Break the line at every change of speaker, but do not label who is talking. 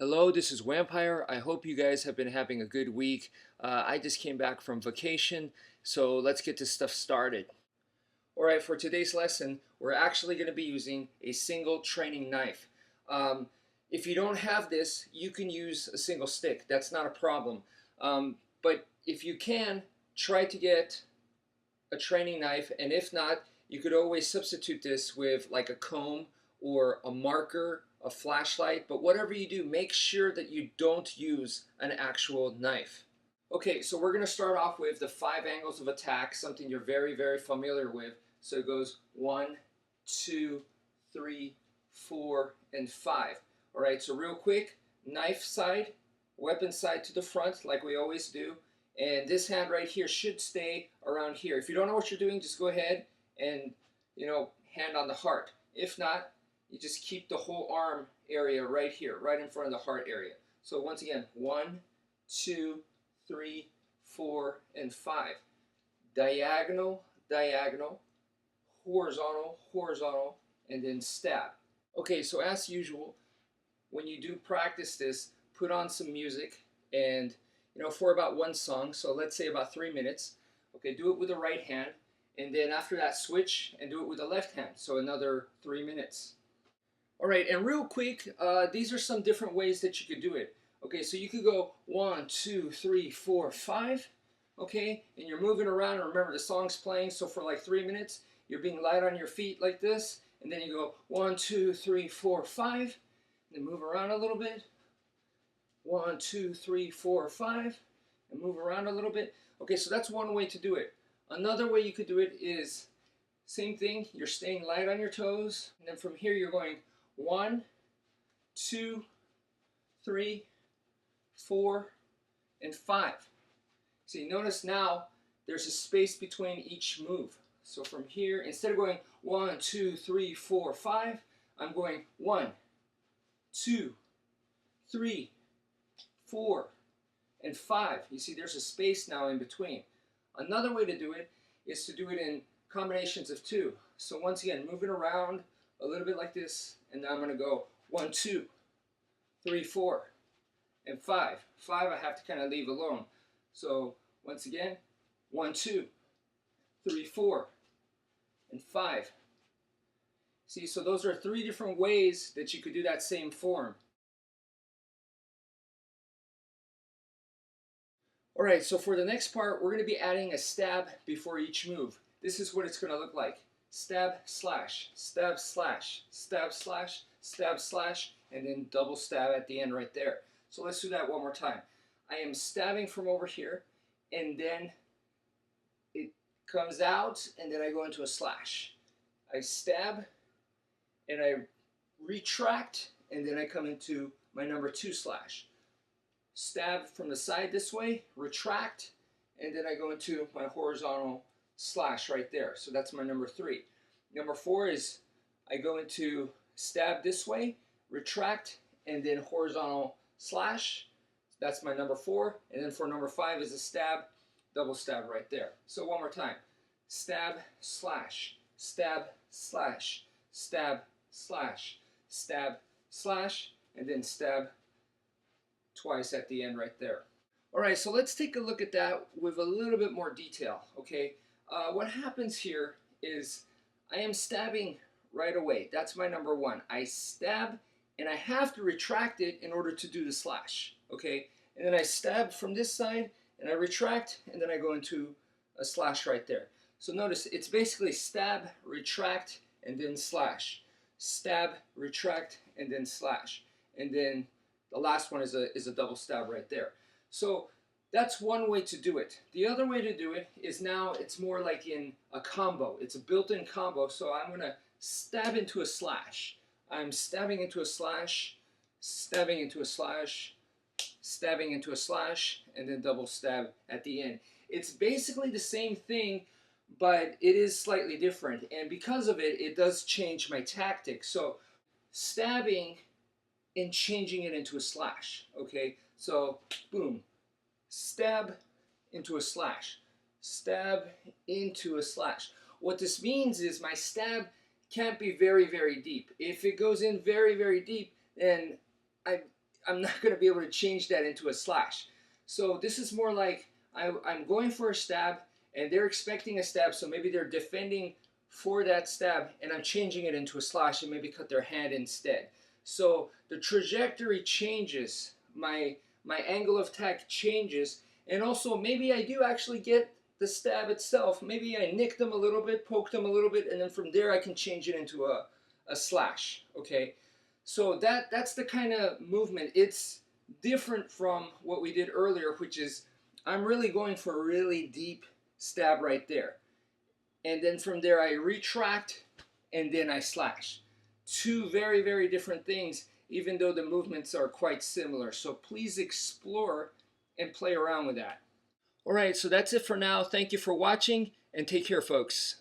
Hello, this is wmpyr. I hope you guys have been having a good week. I just came back from vacation, so let's get this stuff started. Alright, for today's lesson, we're actually going to be using a single training knife. If you don't have this, you can use a single stick. That's not a problem. But if you can, try to get a training knife, and if not, you could always substitute this with like a comb or a marker, a flashlight, but whatever you do, make sure that you don't use an actual knife. Okay, so we're going to start off with the 5 angles of attack, something you're very familiar with. So it goes 1, 2, 3, 4, and 5. All right, so real quick, knife side, weapon side to the front, like we always do. And this hand right here should stay around here. If you don't know what you're doing, just go ahead and, hand on the heart. If not, you just keep the whole arm area right here, right in front of the heart area. So once again, 1, 2, 3, 4, and 5. Diagonal, diagonal, horizontal, horizontal, and then stab. Okay, so as usual, when you do practice this, put on some music and, for about one song, so let's say about 3 minutes. Okay, do it with the right hand, and then after that, switch and do it with the left hand, so another 3 minutes. All right, and real quick, these are some different ways that you could do it. Okay, so you could go 1, 2, 3, 4, 5. Okay, and you're moving around, and remember the song's playing, so for like 3 minutes, you're being light on your feet like this, and then you go 1, 2, 3, 4, 5, and then move around a little bit. 1, 2, 3, 4, 5, and move around a little bit. Okay, so that's one way to do it. Another way you could do it is same thing. You're staying light on your toes, and then from here you're going 1, 2, 3, 4, and 5. See, notice now there's a space between each move. So from here, instead of going 1, 2, 3, 4, 5, I'm going 1, 2, 3, 4, and 5. You see, there's a space now in between. Another way to do it is to do it in combinations of 2. So once again, moving around a little bit like this, and now I'm going to go 1, 2, 3, 4, and 5. 5 I have to kind of leave alone. So once again, 1, 2, 3, 4, and 5. See, so those are 3 different ways that you could do that same form. All right, so for the next part, we're going to be adding a stab before each move. This is what it's going to look like. Stab, slash, stab, slash, stab, slash, stab, slash, and then double stab at the end right there. So let's do that one more time. I am stabbing from over here, and then it comes out, and then I go into a slash. I stab, and I retract, and then I come into my number 2 slash. Stab from the side this way, retract, and then I go into my horizontal slash right there. So that's my number 3. Number 4 is I go into stab this way, retract, and then horizontal slash. That's my number 4. And then for number 5 is a stab, double stab right there. So one more time. Stab, slash, stab, slash, stab, slash, stab, slash, and then stab twice at the end right there. All right, so let's take a look at that with a little bit more detail, okay? What happens here is I am stabbing right away. That's my number 1. I stab, and I have to retract it in order to do the slash, okay? And then I stab from this side, and I retract, and then I go into a slash right there. So notice, it's basically stab, retract, and then slash. Stab, retract, and then slash. And then the last one is a double stab right there. So that's one way to do it. The other way to do it is now it's more like in a combo. It's a built-in combo. So I'm going to stab into a slash. I'm stabbing into a slash, stabbing into a slash, stabbing into a slash, and then double stab at the end. It's basically the same thing, but it is slightly different. And because of it, it does change my tactic. So stabbing and changing it into a slash, okay? So, boom, stab into a slash, stab into a slash. What this means is my stab can't be very deep. If it goes in very deep, then I'm not going to be able to change that into a slash. So this is more like I'm going for a stab and they're expecting a stab, so maybe they're defending for that stab and I'm changing it into a slash and maybe cut their hand instead. So the trajectory changes, my angle of attack changes, and also maybe I do actually get the stab itself. Maybe I nick them a little bit, poke them a little bit, and then from there I can change it into a slash, okay? So that's the kind of movement. It's different from what we did earlier, which is I'm really going for a really deep stab right there. And then from there I retract and then I slash. Two very, very different things, even though the movements are quite similar. So please explore and play around with that. All right, so that's it for now. Thank you for watching and take care, folks.